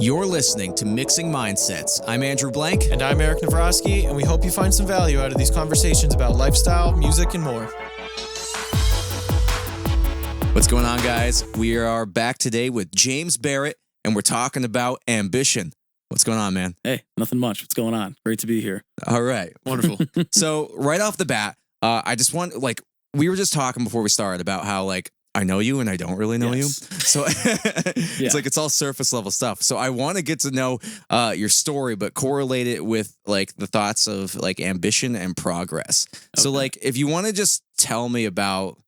You're listening to Mixing Mindsets. I'm Andrew Blank. And I'm Eric Navrosky, and we hope you find some value out of these conversations about lifestyle, music, and more. What's going on, guys? We are back today with James Barrett, and we're talking about ambition. What's going on, man? Hey, nothing much. What's going on? Great to be here. All right. Wonderful. So right off the bat, I just want, we were just talking before we started about how, I know you and I don't really know you. So it's it's all surface level stuff. So I want to get to know your story, but correlate it with the thoughts of ambition and progress. Okay. So if you want to just tell me about,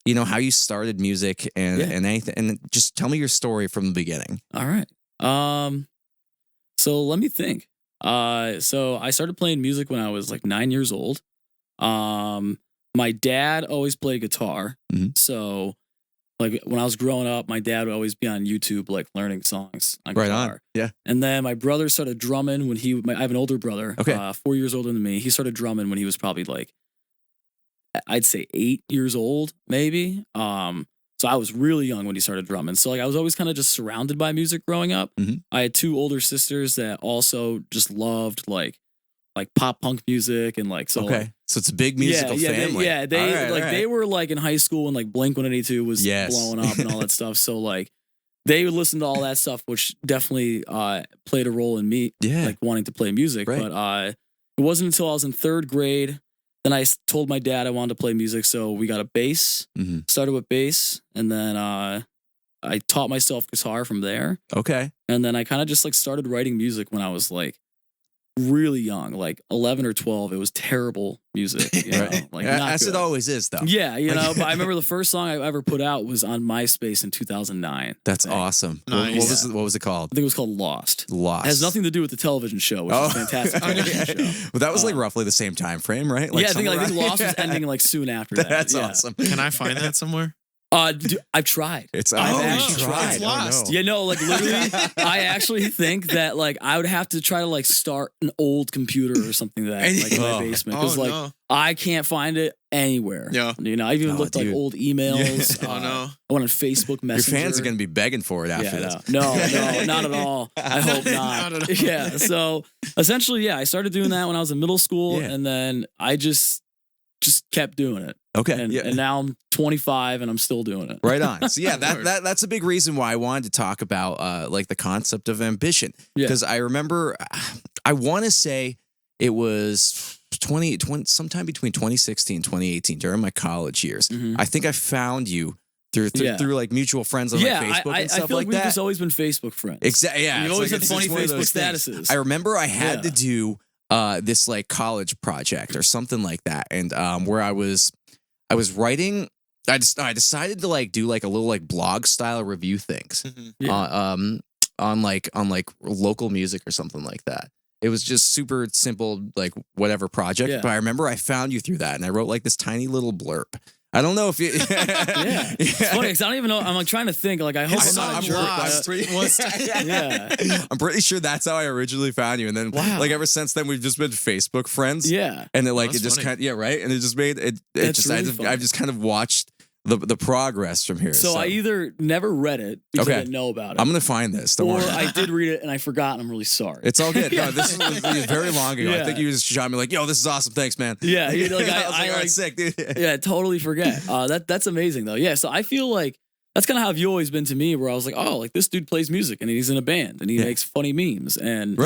how you started music and anything, and just tell me your story from the beginning. All right. So let me think. So I started playing music when I was 9 years old. My dad always played guitar. Mm-hmm. So when I was growing up, my dad would always be on YouTube, learning songs on guitar. Right on. Yeah. And then my brother started drumming when I have an older brother, 4 years older than me. He started drumming when he was probably I'd say 8 years old, maybe. So I was really young when he started drumming. So I was always kind of just surrounded by music growing up. Mm-hmm. I had two older sisters that also just loved pop punk music and so it's a big musical family. They were in high school when Blink-182 was blowing up and all that stuff. So they would listen to all that stuff, which definitely played a role in me wanting to play music. Right. But it wasn't until I was in third grade. Then I told my dad I wanted to play music, so we got a bass. Mm-hmm. Started with bass, and then I taught myself guitar from there. Okay. And then I kind of just started writing music when I was really young, 11 or 12. It was terrible music, as it always is, though. Yeah, but I remember the first song I ever put out was on MySpace in 2009. That's awesome. Nice. What was it called? I think it was called Lost. Lost. It has nothing to do with the television show, which is a fantastic television show. Well, that was roughly the same time frame, right? I think Lost was ending soon after that. That's awesome. Can I find that somewhere? Dude, I've tried. I've actually tried. It's lost. Literally, I actually think that I would have to try to start an old computer or something in my basement because I can't find it anywhere. Yeah, I even looked old emails. Yeah. I went on Facebook Messenger. Your fans are gonna be begging for it after this. No, not at all. I hope not. Not at all. Yeah. So essentially, I started doing that when I was in middle school, and then I just kept doing it. Okay. And now I'm 25 and I'm still doing it. Right on. So that's a big reason why I wanted to talk about the concept of ambition. Because I remember, I want to say it was 20, sometime between 2016 and 2018 during my college years. Mm-hmm. I think I found you through mutual friends on Facebook and stuff I feel like that. We've just always been Facebook friends. Exactly. Yeah. We always had funny Facebook statuses. I remember I had to do this college project or something like that, and where I was writing. I decided to do a little blog style review things on local music or something like that. It was just super simple, whatever project. Yeah. But I remember I found you through that, and I wrote this tiny little blurb. I don't know if you. It's funny because I don't even know. I'm trying to think. I hope I'm not a jerk. I'm pretty sure that's how I originally found you, and then ever since then we've just been Facebook friends. Yeah, and it just kind of right, and it just made it. I've just kind of watched the progress from here. So I either never read it because I didn't know about it. I'm gonna find this. Don't worry. I did read it and I forgot. And I'm really sorry. It's all good. No, this was very long ago. I think you just shot me yo, this is awesome. Thanks, man. Yeah, I was sick, dude. Yeah, totally forget. That's amazing though. Yeah, so I feel that's kind of how you've always been to me, where I was this dude plays music and he's in a band and he makes funny memes and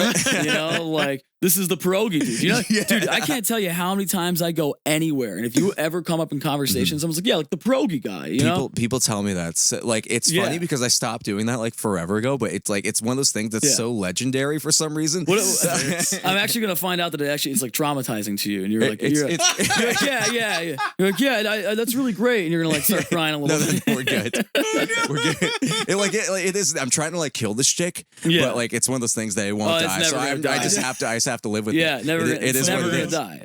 this is the pierogi dude. Dude, I can't tell you how many times I go anywhere, and if you ever come up in conversation, someone's the pierogi guy. People tell me that. So, it's funny because I stopped doing that forever ago, but it's one of those things that's so legendary for some reason. I'm actually gonna find out that it's traumatizing to you, and you're yeah, that's really great, and you're gonna start crying a little bit. We're good. We're good. It is. I'm trying to kill this chick, but it's one of those things that it won't die. So I just have to live with it. Yeah, never. It's never gonna die.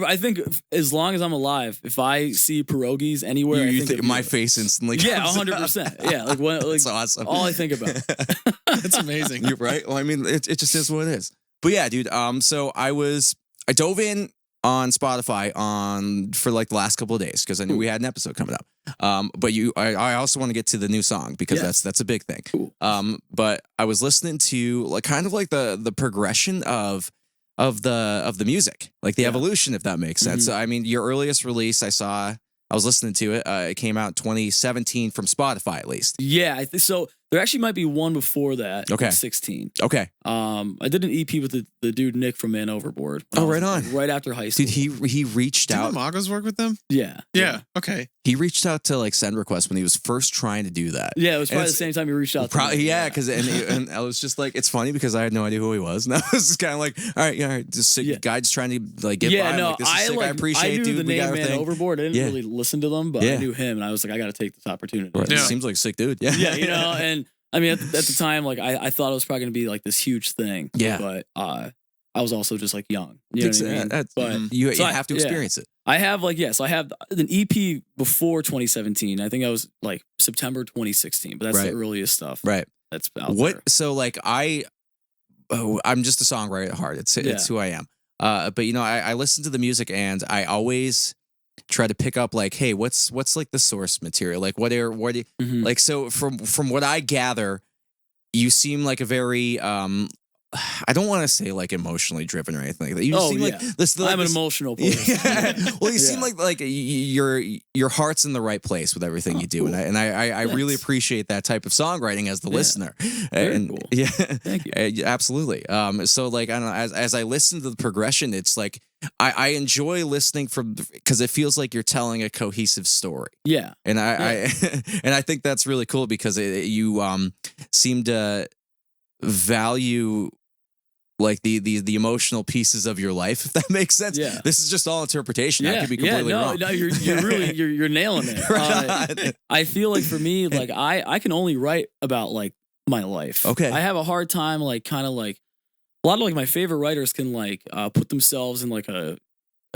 I think as long as I'm alive, if I see pierogies anywhere, you think my face instantly. Yeah, 100%. Yeah, that's awesome. All I think about. That's amazing. You're right. Well, I mean, it just is what it is. But yeah, dude. So I dove in on Spotify for like the last couple of days because I knew we had an episode coming up. But I also want to get to the new song because that's a big thing. Cool. But I was listening to like kind of like the progression of the music, like the evolution, if that makes sense. So, I mean, your earliest release I was listening to it. It came out in 2017 from Spotify, at least. Yeah, so. There actually might be one before that. Okay. 16. Okay. I did an EP with the dude Nick from Man Overboard. Right on. Right after high school. Dude, he reached out. Did the Magos work with them? Yeah. Okay. He reached out to like send requests when he was first trying to do that. Yeah, it was probably the same time he reached out. Probably, because and I was just like, it's funny because I had no idea who he was. And I was just kind of like, all right, just sick guy just trying to like get by. No, like, this is sick. I appreciate I knew dude. the name Man thing. Overboard. I didn't really listen to them, but I knew him, and I was like, I got to take this opportunity. Right. Seems like a sick dude. Yeah. Yeah, and. I mean, at the time, like I thought it was probably going to be like this huge thing. Yeah. But I was also just like young. You know what I mean? But you have to experience it. I have I have an EP before 2017. I think I was like September 2016, but that's the earliest stuff. Right. That's out there. So like I'm just a songwriter at heart. It's who I am. But you know, I listen to the music and I always try to pick up like, hey, what's like the source material? Like what like, so from what I gather, you seem like a very I don't want to say like emotionally driven or anything like that. You just seem like this. I'm an emotional person. Well, you seem like your heart's in the right place with everything you do, cool. and I really appreciate that type of songwriting as the listener. Very cool. Yeah, thank you. Absolutely. So like I don't know, as I listen to the progression, it's like I enjoy listening because it feels like you're telling a cohesive story. Yeah, and I and I think that's really cool because you seem to value like the emotional pieces of your life, if that makes sense. Yeah. This is just all interpretation. I could be completely wrong. No, you're really you're nailing it. I feel like for me, like I can only write about like my life. Okay. I have a hard time like kind of like a lot of like my favorite writers can like put themselves in like a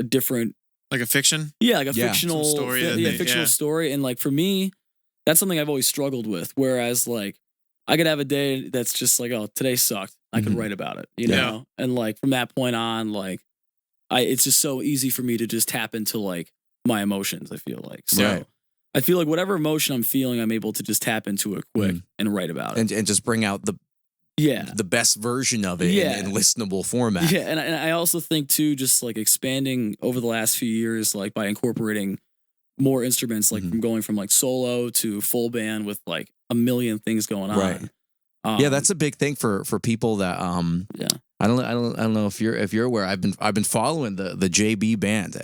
different like a fiction. Yeah, like a fictional story. Fictional story. And like for me, that's something I've always struggled with. Whereas like I could have a day that's just like, oh, today sucked. I could write about it, you know? And like from that point on, like it's just so easy for me to just tap into like my emotions, I feel like. So I feel like whatever emotion I'm feeling, I'm able to just tap into it quick and write about it. And just bring out the best version of it in listenable format. Yeah, and I also think too, just like expanding over the last few years, like by incorporating more instruments, like from going from like solo to full band with like a million things going on. Right. Yeah, that's a big thing for people that I don't know if you're aware. I've been following the JB band.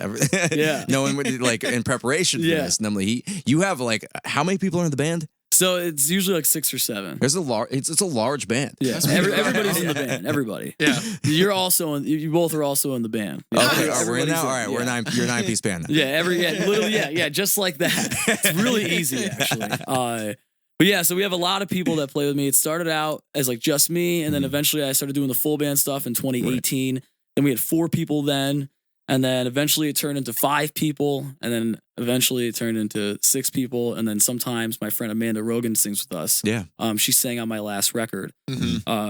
Knowing what like in preparation for this. Normally you have like how many people are in the band? So it's usually like 6 or 7. There's it's a large band. Yeah, everybody's in the band. Everybody. Yeah, you both are also in all Okay, we're in now. All right, we're you're a 9-piece band now. Literally, just like that. It's really easy actually. But yeah, so we have a lot of people that play with me. It started out as like just me, and then eventually I started doing the full band stuff in 2018. Right. Then we had 4 people then, and then eventually it turned into 5 people, and then eventually it turned into 6 people, and then sometimes my friend Amanda Rogan sings with us. Yeah. She sang on my last record.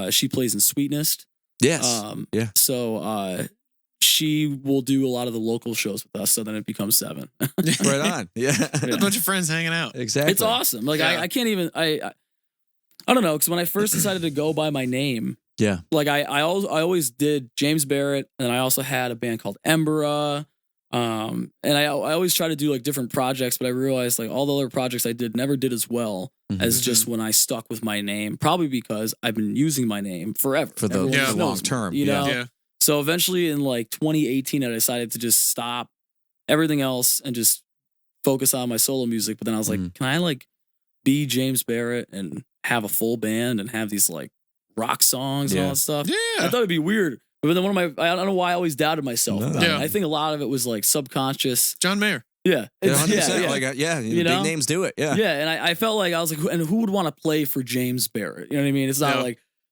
She plays in Sweetness. Yes. So she will do a lot of the local shows with us, so then it becomes 7. Right on. Yeah. A bunch of friends hanging out. Exactly. It's awesome. Like I can't even I don't know, because when I first decided to go by my name, like I always did James Barrett, and I also had a band called Embera. And I always try to do like different projects, but I realized like all the other projects I did never did as well as just when I stuck with my name, probably because I've been using my name forever. For the long term. You know? Yeah. So eventually in like 2018, I decided to just stop everything else and just focus on my solo music. But then I was like, can I like be James Barrett and have a full band and have these like rock songs and all that stuff? Yeah. I thought it'd be weird. But then I don't know why I always doubted myself. No. I think a lot of it was like subconscious. John Mayer. Yeah. Like, big names do it. Yeah. Yeah. And I felt like I was like, and who would want to play for James Barrett? You know what I mean? It's not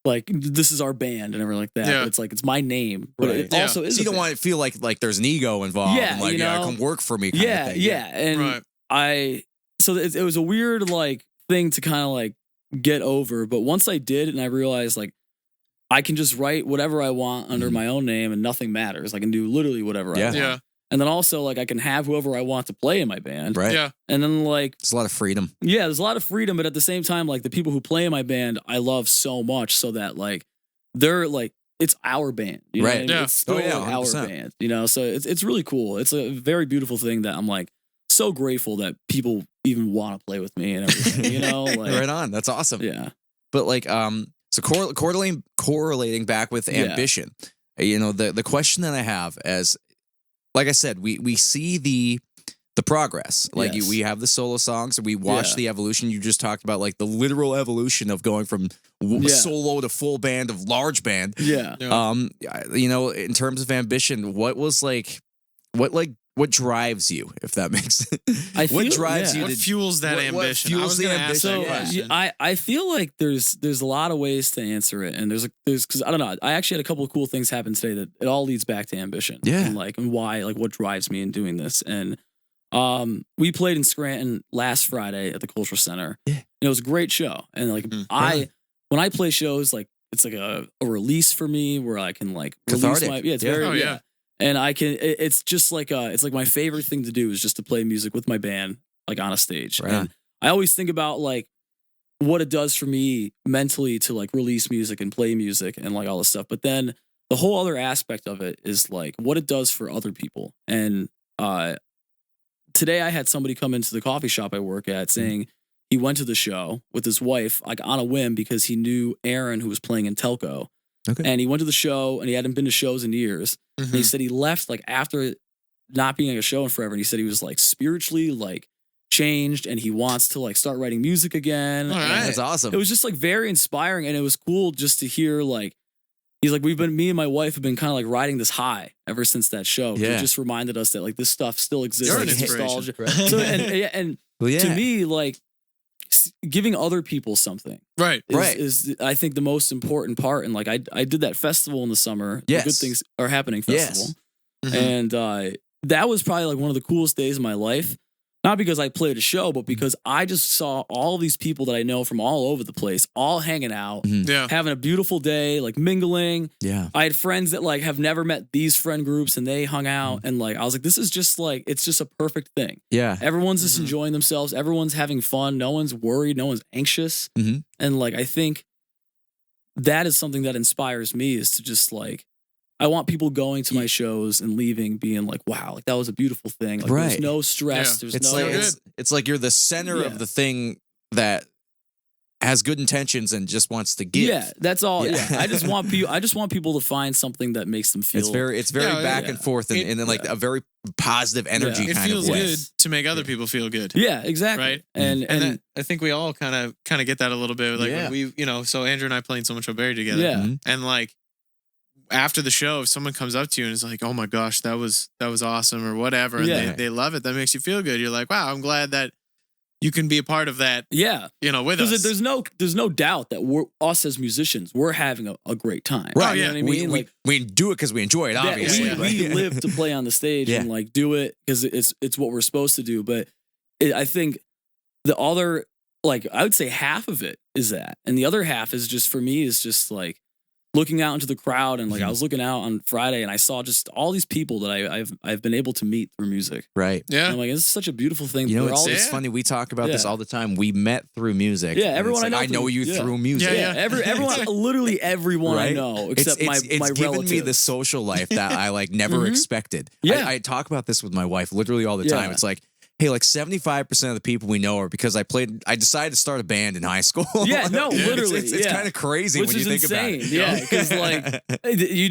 like this is our band and everything like that. Yeah. It's like it's my name, but it also is. So you don't want to feel like there's an ego involved. Yeah, and like come work for me. Kind of thing. And so it was a weird like thing to kind of like get over, but once I did, and I realized like I can just write whatever I want under my own name and nothing matters. I can do literally whatever I want. Yeah. And then also like I can have whoever I want to play in my band. Right. Yeah. And then like there's a lot of freedom. Yeah, there's a lot of freedom, but at the same time, like the people who play in my band, I love so much so that like they're like it's our band. You know Right. what I mean? Yeah. It's still our 100%. band. You know, so it's really cool. It's a very beautiful thing that I'm like so grateful that people even want to play with me and everything. You know, like Right on. That's awesome. yeah. But like, so correlating back with ambition, you know, the question that I have as, like I said, we see the progress. Like Yes. we have the solo songs and we watch the evolution. You just talked about like the literal evolution of going from solo to full band of large band. Yeah. You know, in terms of ambition, what drives you, if that makes sense? What drives you? What fuels that ambition? What fuels I was the going to ask ambition? that question. I feel like there's a lot of ways to answer it, and there's because I don't know. I actually had a couple of cool things happen today that it all leads back to ambition. Yeah. and why what drives me in doing this. And we played in Scranton last Friday at the Cultural Center. Yeah. And it was a great show. And like when I play shows, like it's like a release for me where I can like cathartic. release my it's Yeah. very Oh, yeah. And I can it's just like it's like my favorite thing to do is just to play music with my band like on a stage. Right. And I always think about like what it does for me mentally to like release music and play music and like all this stuff. But then the whole other aspect of it is like what it does for other people. And today I had somebody come into the coffee shop I work at saying he went to the show with his wife like on a whim because he knew Aaron who was playing in Telco. Okay. And he went to the show and he hadn't been to shows in years. And he said he left like after not being at a show in forever. And he said he was like spiritually like changed and he wants to like start writing music again. All right. And That's awesome. it was just like very inspiring. And it was cool just to hear like, he's like, me and my wife have been kind of like riding this high ever since that show. Yeah. It just reminded us that like this stuff still exists. You're Like, an it's inspiration. nostalgia. So, and Well, yeah. to me, like giving other people something Right. is I think the most important part. And like I did that festival in the summer. Yes. The Good Things Are Happening festival. Mhm. And that was probably like one of the coolest days of my life. Not because I played a show, but because I just saw all these people that I know from all over the place, all hanging out, Yeah. having a beautiful day, like mingling. Yeah. I had friends that like have never met these friend groups and they hung out. And like I was like, this is just like it's just a perfect thing. Yeah. Everyone's just enjoying themselves. Everyone's having fun. No one's worried. No one's anxious. Mhm. And like I think that is something that inspires me is to just like I want people going to my shows and leaving being like, wow, like that was a beautiful thing. Like Right. there's no stress. Yeah. There's It's no like it's like you're the center Yeah. of the thing that has good intentions and just wants to give. Yeah, that's all. Yeah. Yeah. I just want people to find something that makes them feel It's very Yeah, back yeah. and forth and then like a very positive energy Yeah. It kind feels of way. good to make other people feel good. Yeah, exactly. Right. And And that, I think we all kind of get that a little bit. Like Yeah. when we, so Andrew and I playing So Much Barry together. yeah. Mhm. And like after the show, if someone comes up to you and is like, "Oh my gosh, that was awesome," or whatever, and Yeah. they love it, that makes you feel good. You're like, "Wow, I'm glad that you can be a part of that." Yeah. With us. Because there's no doubt that us as musicians, we're having a great time. Right. You know what I mean? We, we do it because we enjoy it, that obviously. yeah. we live to play on the stage Yeah. and like do it because it's what we're supposed to do. But I think the other, like I would say half of it is that, and the other half is just for me is just like looking out into the crowd and like I was looking out on Friday and I saw just all these people that I've been able to meet through music. Right. yeah. And I'm like, it's such a beautiful thing. You know, We're all it's Yeah. funny. We talk about this Yeah. all the time. We met through music. Yeah, And everyone it's I like, know I know through- you yeah. through music. Yeah, yeah. Everyone, literally everyone I Right? know except my it's my given relatives. me the social life that I like never Mhm. expected. Yeah. I talk about this with my wife literally all the Yeah. time. It's like, hey, like 75% of the people we know are because I decided to start a band in high school. Yeah, no, It's- literally, It's yeah. kind of crazy Which when you is think insane. about it. Yeah, because like you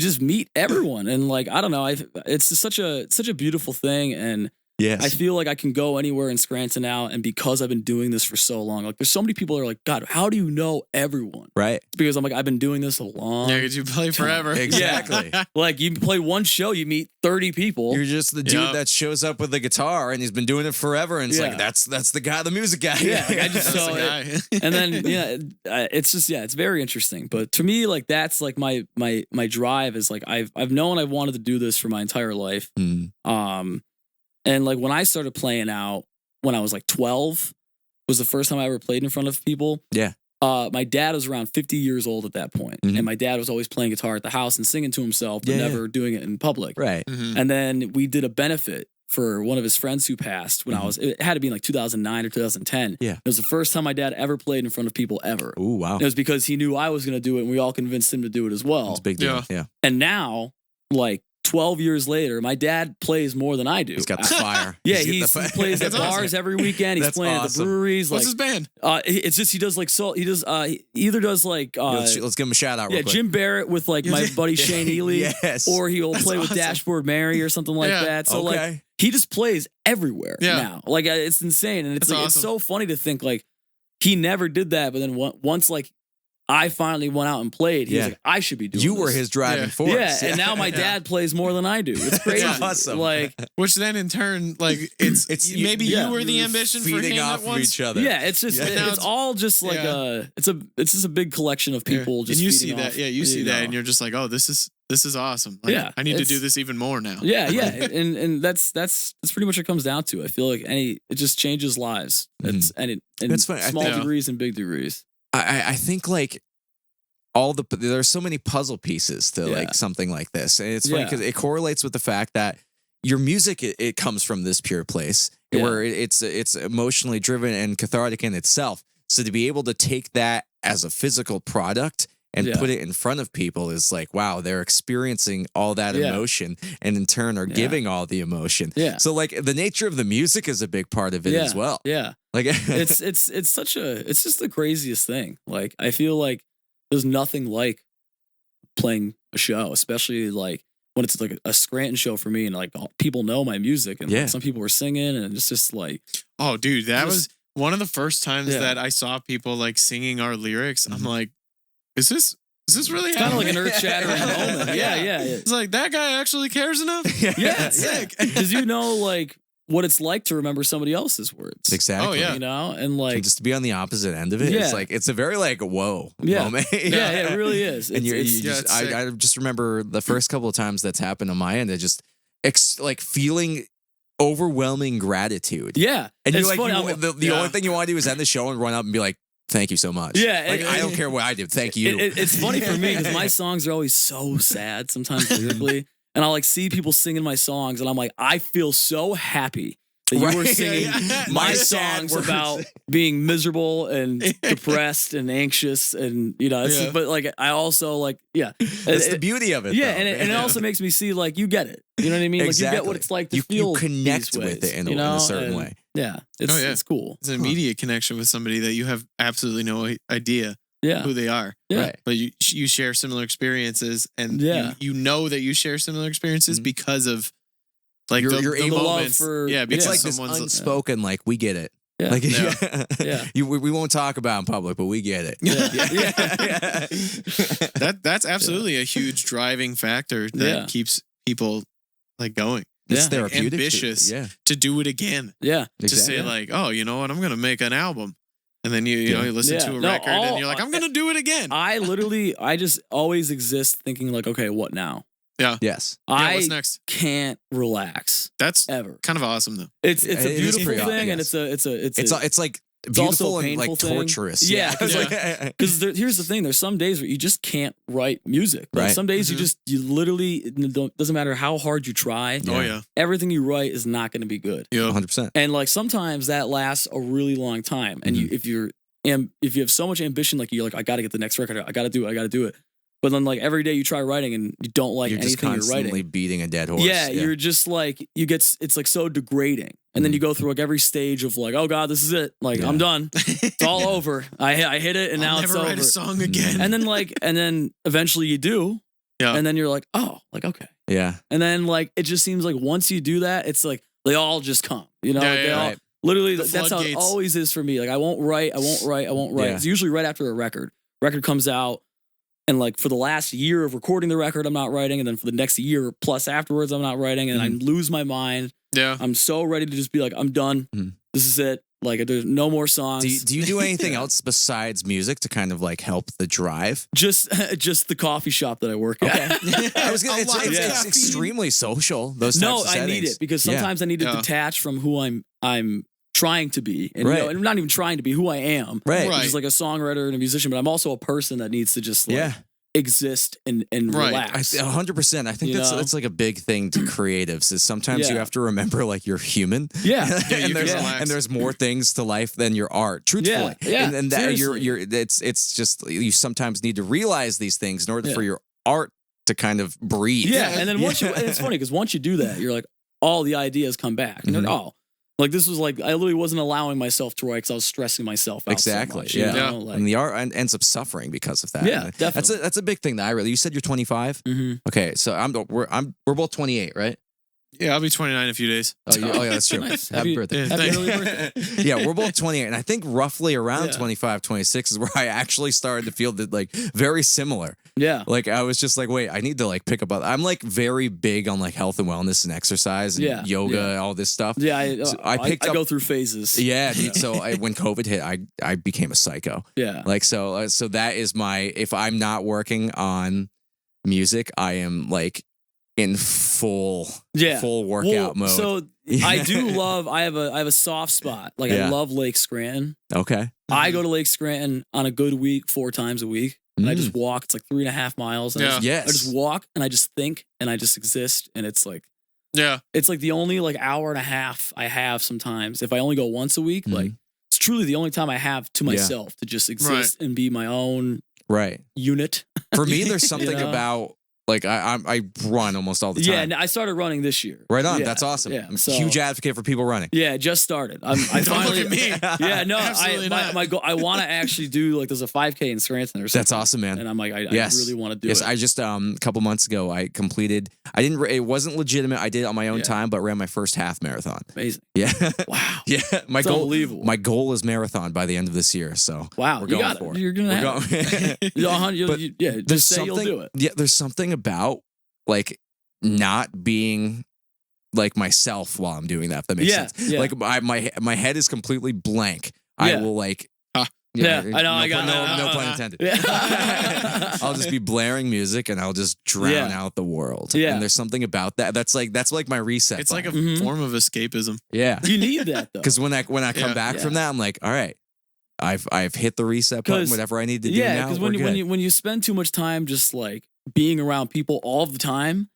just meet everyone and like I don't know. It's just such a beautiful thing and. Yes. I feel like I can go anywhere in Scranton now, and because I've been doing this for so long, like there's so many people that are like, God, how do you know everyone? right. It's because I'm like, I've been doing this a long. Yeah, because you play forever. Exactly. Like you play one show, you meet 30 people. You're just the dude Yeah. that shows up with the guitar and he's been doing it forever. And it's Yeah. like, that's the guy, the music guy. Yeah, like, I just That's saw the it. guy. And then it's just it's very interesting. But to me, like that's like my drive is like I've known I wanted to do this for my entire life. Mm. And like when I started playing out when I was like 12 was the first time I ever played in front of people. Yeah. my dad was around 50 years old at that point, and my dad was always playing guitar at the house and singing to himself, but never doing it in public. Right. And then we did a benefit for one of his friends who passed when it had to be in like 2009 or 2010. Yeah. It was the first time my dad ever played in front of people ever. Ooh, wow. It was because he knew I was going to do it, and we all convinced him to do it as well. It's a big deal. Yeah. And now, like 12 years later, my dad plays more than I do. He's got the fire. Yeah, he plays at bars every weekend. He's playing at the breweries. What's like, his band? It's just he does like he either does like let's give him a shout out. Real quick. Jim Barrett with like my buddy Shane Ely. Yes. Or he'll play with Dashboard Mary or something like that. So like he just plays everywhere now. Like it's insane, and it's like, it's so funny to think like he never did that, but then once like I finally went out and played, he was like, I should be doing You this. were his driving force. Yeah, and now my dad plays more than I do. It's crazy. Awesome. Like, which then in turn, like it's maybe you were the ambition for feeding him off at once. of each other. yeah, it's just it's all just like it's just a big collection of people. Just and you feeding see off, that, you see that, and you're just like, oh, this is awesome. Like, I need to do this even more now. Yeah, and that's pretty much what it comes down to. I feel like it just changes lives. It's in small degrees and big degrees. I think like there's so many puzzle pieces to like something like this, and it's funny because it correlates with the fact that your music it comes from this pure place where it's emotionally driven and cathartic in itself. So to be able to take that as a physical product and put it in front of people is like, wow, they're experiencing all that emotion and in turn are giving all the emotion. Yeah. So like the nature of the music is a big part of it as well. Yeah. Like it's just the craziest thing. Like I feel like there's nothing like playing a show, especially like when it's like a Scranton show for me and like people know my music and like, some people were singing and it's just like, oh dude, that was one of the first times that I saw people like singing our lyrics. I'm like, is this really kind of like an earth-shattering moment? Yeah. It's like that guy actually cares enough. Sick. Because you know, like what it's like to remember somebody else's words. Exactly. Oh yeah. You know, and like and just to be on the opposite end of it, it's like it's a very like whoa moment. Yeah, it really is. And I just remember the first couple of times that's happened on my end. I just like feeling overwhelming gratitude. Yeah, and you're like the only thing you want to do is end the show and run up and be like, thank you so much. Yeah. Like, I don't care what I do. Thank you. It's funny for me because my songs are always so sad sometimes lyrically. And I'll like see people singing my songs and I'm like, I feel so happy that you were singing my songs about being miserable and depressed and anxious. And, you know, but like, I also like, that's the beauty of it. Yeah. And it also makes me see like, you get it. You know what I mean? Exactly. Like you get what it's like to feel you connect with it in a certain way. Yeah. It's cool. It's an immediate connection with somebody that you have absolutely no idea who they are. Yeah. Right. But you share similar experiences and you know that you share similar experiences because of like your the love for it's like this unspoken like we get it. Yeah. Like we won't talk about it in public, but we get it. That's absolutely a huge driving factor that keeps people like going. It's therapeutic, ambitious to do it again. Yeah, to say like, oh, you know what, I'm gonna make an album. And then you listen to a record and you're like, I'm going to do it again. I just always exist thinking like, okay, what now? Yeah. Yes. What's next? Can't relax. That's ever kind of awesome though. It's a beautiful thing and it's like beautiful and like torturous. Yeah. Because here's the thing. There's some days where you just can't write music. Like some days you literally doesn't matter how hard you try. Oh yeah. Everything you write is not going to be good. Yeah. 100%. And like sometimes that lasts a really long time. And if you have so much ambition, like you're like, I got to get the next record. I got to do it. But then like every day you try writing and you don't like anything you're writing. You're constantly beating a dead horse. Yeah, you're just like, it's like so degrading. And then you go through like every stage of like, oh God, this is it. Like I'm done. It's all over. I hit it and now it's over. Never write a song again. And then eventually you do. Yeah. And then you're like, oh, like okay. Yeah. And then like it just seems like once you do that, it's like they all just come. You know, they all literally that's how it always is for me. Like I won't write. Yeah. It's usually right after a record. Record comes out. And like for the last year of recording the record, I'm not writing. And then for the next year plus afterwards, I'm not writing. And I lose my mind. Yeah. I'm so ready to just be like, I'm done. This is it. Like there's no more songs. Do you do anything else besides music to kind of like help the drive? Just the coffee shop that I work at. It's extremely social. Those types of I need it because sometimes I need to detach from who I'm trying to be, and, you know, and I'm not even trying to be who I am, right? Which is like a songwriter and a musician, but I'm also a person that needs to just like exist and relax. 100%. I think that's like a big thing to creatives is sometimes you have to remember like you're human. Yeah. and there's more things to life than your art. Truthfully. Yeah. And that it's just you sometimes need to realize these things in order for your art to kind of breathe. Yeah. And then once and it's funny because once you do that, you're like, all the ideas come back. And you're like, oh. Like this was like I literally wasn't allowing myself to write because I was stressing myself out. Exactly. So much, you know? Like, and the art ends up suffering because of that. Yeah, definitely. That's a big thing that I really. You said you're 25. Mm-hmm. Okay, so we're both 28, right? Yeah, I'll be 29 in a few days. Oh yeah, that's true. Nice. Happy birthday. Happy early birthday. Yeah, we're both 28, and I think roughly around 25, 26 is where I actually started to feel that like very similar. Yeah. Like I was just like, wait, I need to like pick up. I'm like very big on like health and wellness and exercise and yoga and all this stuff. Yeah, I picked up. I go through phases. Yeah, dude, so when COVID hit, I became a psycho. Yeah. Like so that is my. If I'm not working on music, I am like in full workout mode. So I do love. I have a soft spot. Like I love Lake Scranton. Okay. I go to Lake Scranton on a good week 4 times a week. And I just walk. It's like 3.5 miles. And I just walk and I just think and I just exist. And it's like, it's like the only like hour and a half I have sometimes. If I only go once a week, like it's truly the only time I have to myself to just exist and be my own unit. For me, there's something about like I run almost all the time. Yeah, I started running this year. Right on. That's awesome. Yeah, I'm a huge advocate for people running. Yeah, just started. I finally. Look at me. Yeah, no, my goal. I want to actually do like there's a 5K in Scranton or something. That's awesome, man. And I'm like, I really want to do it. Yes, I just a couple months ago I completed. I didn't. It wasn't legitimate. I did it on my own time, but ran my first half marathon. Amazing. Yeah. Wow. Yeah. My goal. Unbelievable. My goal is marathon by the end of this year. So wow, we're going for it. You're gonna have it. Just say you'll do it. Yeah, there's something about like not being like myself while I'm doing that. If that makes sense. Yeah. Like my head is completely blank. I will like. I know. I got no pun intended. Yeah. I'll just be blaring music and I'll just drown out the world. Yeah. And there's something about that. That's like my reset. It's button. like a form of escapism. Yeah. You need that though. Because when I come back from that, I'm like, all right, I've hit the reset button. Whatever I need to do now. Yeah, because when you spend too much time just like being around people all the time,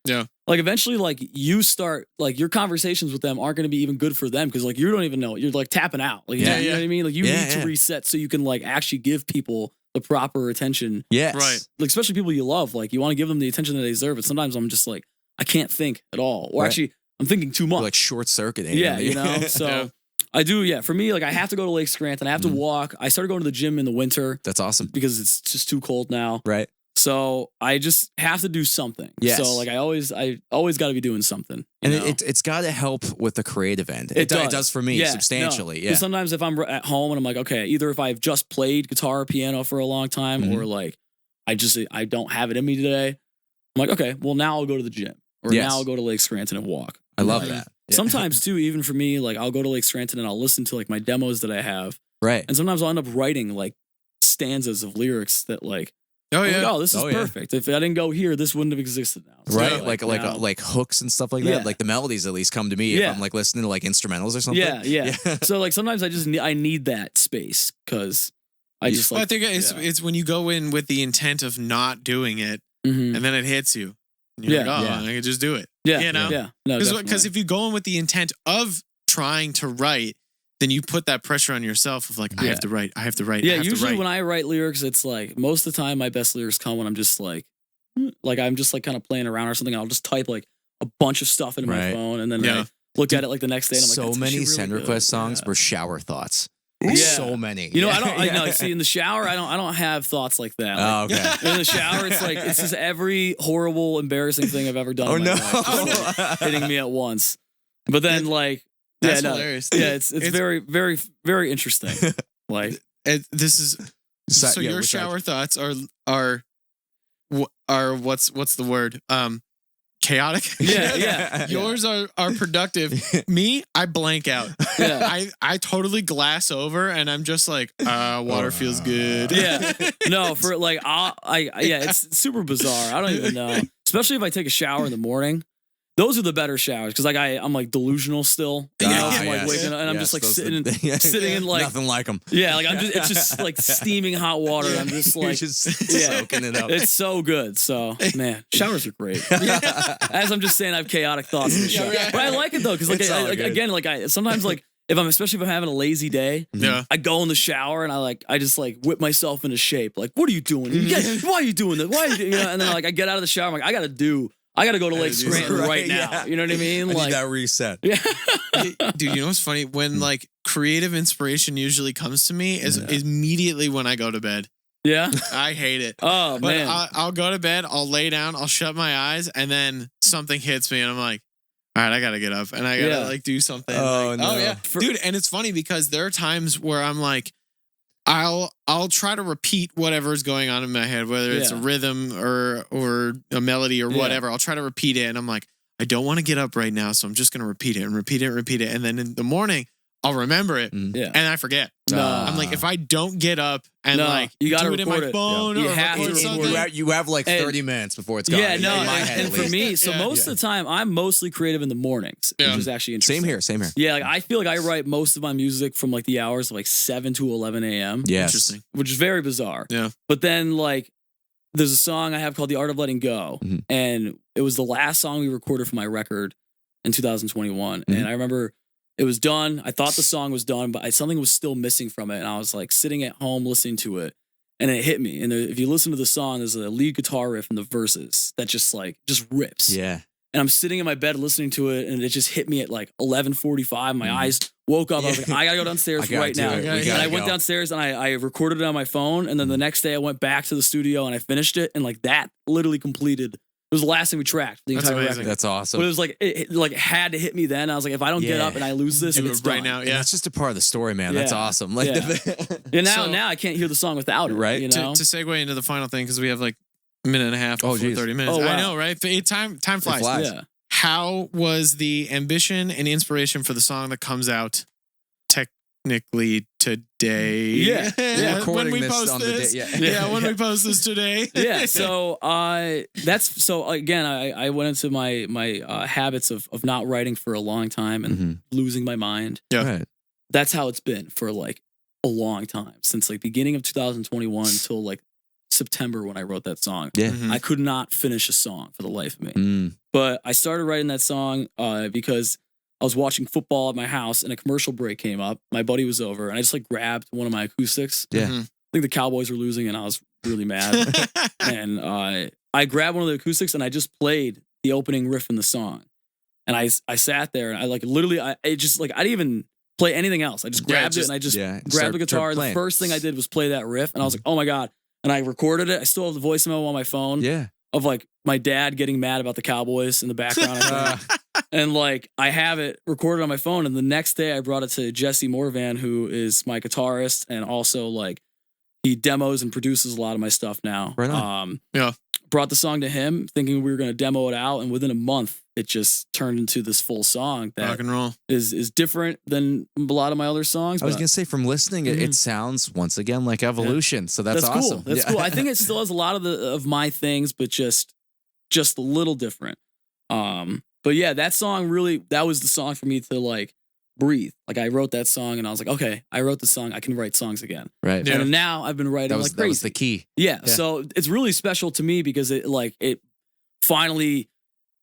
like eventually like you start like your conversations with them aren't going to be even good for them because like you don't even know, you're like tapping out, like you know what I mean, like you need to reset so you can like actually give people the proper attention. Yes. Right. Like especially people you love, like you want to give them the attention that they deserve, but sometimes I'm just like I can't think at all, or actually I'm thinking too much. You're like short circuiting. Yeah, you know. So I do. For me, like I have to go to Lake Scranton. I have to walk. I started going to the gym in the winter. That's awesome because it's just too cold now. Right. So I just have to do something. Yes. So like I always got to be doing something. And it's got to help with the creative end. It does for me substantially. Yeah. Sometimes if I'm at home and I'm like, okay, either if I've just played guitar or piano for a long time, or like I don't have it in me today, I'm like, okay, well now I'll go to the gym, or now I'll go to Lake Scranton and walk. I love that. Yeah. Sometimes too, even for me, like I'll go to Lake Scranton and I'll listen to like my demos that I have. Right. And sometimes I'll end up writing like stanzas of lyrics that like. This is perfect. If I didn't go here, this wouldn't have existed now. So right, like hooks and stuff like that. Yeah. Like the melodies at least come to me if I'm like listening to like instrumentals or something. Yeah. So like sometimes I need that space because I just like. Well, I think it's when you go in with the intent of not doing it, and then it hits you. And you're like, I can just do it. Yeah, you know. Yeah, no, because if you go in with the intent of trying to write, then you put that pressure on yourself of like, I have to write. Yeah, usually when I write lyrics, it's like most of the time my best lyrics come when I'm just like I'm just like kind of playing around or something. And I'll just type like a bunch of stuff into my phone and then I look at it like the next day. And I'm like, so many Send Request songs were shower thoughts. So many. You know, I know. See, in the shower, I don't have thoughts like that. Like, okay. In the shower, it's just every horrible, embarrassing thing I've ever done. In my life, just, like, hitting me at once. But then that's hilarious. Yeah, it's very, very, very interesting. Like this is so your shower thoughts are what's the word? Chaotic. Yeah. Yours are productive. Me, I blank out. Yeah. I totally glass over and I'm just like, water feels good. Yeah. No, for like it's super bizarre. I don't even know. Especially if I take a shower in the morning. those are the better showers because like I'm like delusional still, you know, from like waking up, and I'm just like sitting in like nothing like them. Yeah, like it's just like steaming hot water. I'm just like soaking it up. It's so good. So man, showers are great. As I'm just saying, I have chaotic thoughts in the shower, but I like it though because like I sometimes like. Especially if I'm having a lazy day, I go in the shower and I just like whip myself into shape. Like, what are you doing? Why are you doing that? Why are you and then like I get out of the shower, I'm like, I gotta go to Lake Scranton right now. You know what I mean? I like need that reset. Yeah. Dude, you know what's funny? When like creative inspiration usually comes to me is immediately when I go to bed. Yeah. I hate it. Oh, but man. I'll go to bed, I'll lay down, I'll shut my eyes, and then something hits me and I'm like, all right, I gotta get up and I gotta like do something. Oh, no. Oh yeah, dude. And it's funny because there are times where I'm like, I'll try to repeat whatever's going on in my head, whether it's a rhythm or a melody or whatever. I'll try to repeat it, and I'm like, I don't want to get up right now, so I'm just gonna repeat it and repeat it and repeat it, and then in the morning I'll remember it, and I forget. I'm like, if I don't get up and like you gotta do it in my phone, you or have to something. You have like 30 minutes before it's gone. Yeah, no, and for me, so most of the time, I'm mostly creative in the mornings, which is actually interesting. Same here. Yeah, like I feel like I write most of my music from like the hours of like 7 to 11 a.m. Yes. Interesting. Which is very bizarre. Yeah. But then like there's a song I have called The Art of Letting Go, and it was the last song we recorded for my record in 2021, and I remember it was done. I thought the song was done, but something was still missing from it. And I was like sitting at home listening to it, and it hit me. And if you listen to the song, there's a lead guitar riff in the verses that just rips. Yeah. And I'm sitting in my bed listening to it, and it just hit me at like 11:45. My eyes woke up. I was like, I gotta go downstairs right now. And I went downstairs and I recorded it on my phone. And then the next day I went back to the studio and I finished it. And like that literally completed. It was the last thing we tracked. The entire record. That's awesome. But it was like it had to hit me then. I was like, if I don't get up and I lose this, it's right done. now. Yeah, that's just a part of the story, man. That's awesome. Like, now I can't hear the song without it. Right. You know? To segue into the final thing, because we have like a minute and a half before 30 minutes. Oh, wow. I know, right? Time flies. Yeah. How was the ambition and inspiration for the song that comes out technically today? Yeah. When we post this. When we post this today. Yeah. So again, I went into my habits of not writing for a long time and losing my mind. Yeah. Right. That's how it's been for like a long time, since like beginning of 2021 till like September when I wrote that song. Yeah. I could not finish a song for the life of me. But I started writing that song because I was watching football at my house and a commercial break came up. My buddy was over and I just like grabbed one of my acoustics. Yeah. I think the Cowboys were losing and I was really mad. And I grabbed one of the acoustics and I just played the opening riff in the song. And I sat there and I like literally, I didn't even play anything else. I just grabbed it and I just grabbed the guitar. And the first thing I did was play that riff and I was like, oh my God. And I recorded it. I still have the voice memo on my phone. Yeah. Of like my dad getting mad about the Cowboys in the background. And like I have it recorded on my phone. And the next day I brought it to Jesse Morvan, who is my guitarist and also like he demos and produces a lot of my stuff now. Right on. Brought the song to him thinking we were going to demo it out. And within a month, it just turned into this full song that rock and roll is different than a lot of my other songs. I was going to say from listening, it sounds once again like evolution. So that's awesome. Cool. That's cool. I think it still has a lot of my things, but just a little different. But yeah, that song that was the song for me to like breathe. Like I wrote that song and I was like, okay, I wrote the song. I can write songs again. Right. Yeah. And now I've been writing like crazy. That was the key. Yeah. So it's really special to me because it finally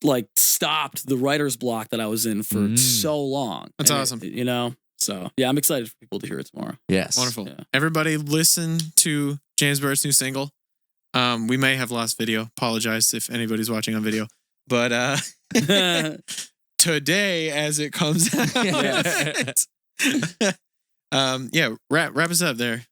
like stopped the writer's block that I was in for so long. That's awesome. You know? So yeah, I'm excited for people to hear it tomorrow. Yes. Wonderful. Yeah. Everybody listen to James Barrett's new single. We may have lost video. Apologize if anybody's watching on video. But today as it comes out. Wrap us up there.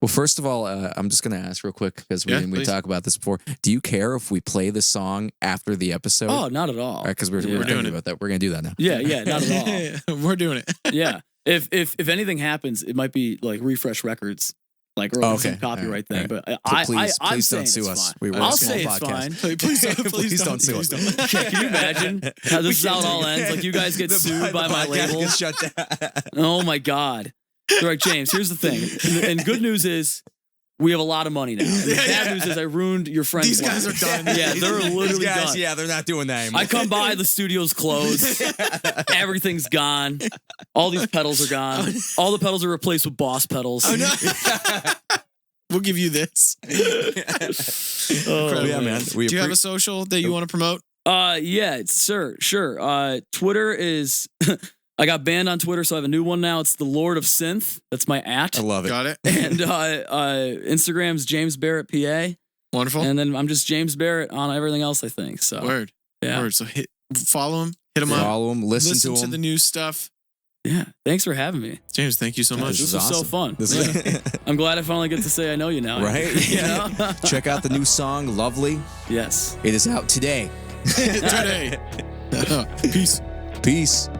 Well, first of all, I'm just going to ask real quick because we talked about this before. Do you care if we play the song after the episode? Oh, not at all. Because we're doing about that. We're going to do that now. Yeah, not at all. We're doing it. Yeah. If anything happens, it might be like Refresh Records. Like or some copyright thing, but please don't sue us. I'll say it's fine. Please don't sue us. Can you imagine how this is how it all ends? Like you guys get sued by my label. Shut down. Oh my God! All right, James. Here's the thing, and good news is we have a lot of money now. And the bad news is I ruined your friend's These guys life. are done. Yeah, they're literally done. Yeah, they're not doing that anymore. I come by, the studio's closed. Everything's gone. All these pedals are gone. All the pedals are replaced with Boss pedals. Oh, no. We'll give you this. Yeah, man. Do you have a social that you want to promote? Yeah, sure. Twitter is I got banned on Twitter, so I have a new one now. It's the Lord of Synth. That's my @. I love it. Got it. And Instagram's James Barrett PA. Wonderful. And then I'm just James Barrett on everything else, I think. So Word. Yeah. Word. So follow him, hit him up. Follow him, listen to him. The new stuff. Yeah. Thanks for having me. James, thank you so much. This was awesome. so fun. I'm glad I finally get to say I know you now. Right? You know? Check out the new song, Lovely. Yes. It is out today. Today. Peace. Peace.